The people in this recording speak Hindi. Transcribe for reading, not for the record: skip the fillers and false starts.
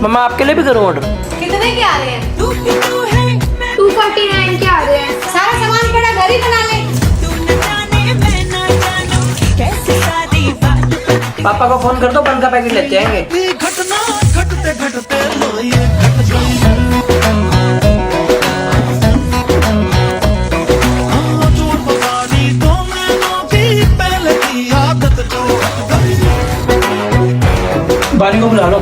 मम्मा आपके लिए भी करूँ ऑर्डर? कितने के आ रहे हैं? 249 के आ रहे हैं। सारा सामान पड़ा, घर ही बना ले। पापा को फोन कर दो, बंद का पैकेट लेते आएंगे। घटना घटते घटते लोए घट गई। चोट पकानी तो मैनों की पहले की आदत जो हट गई। बारी को बुला लो।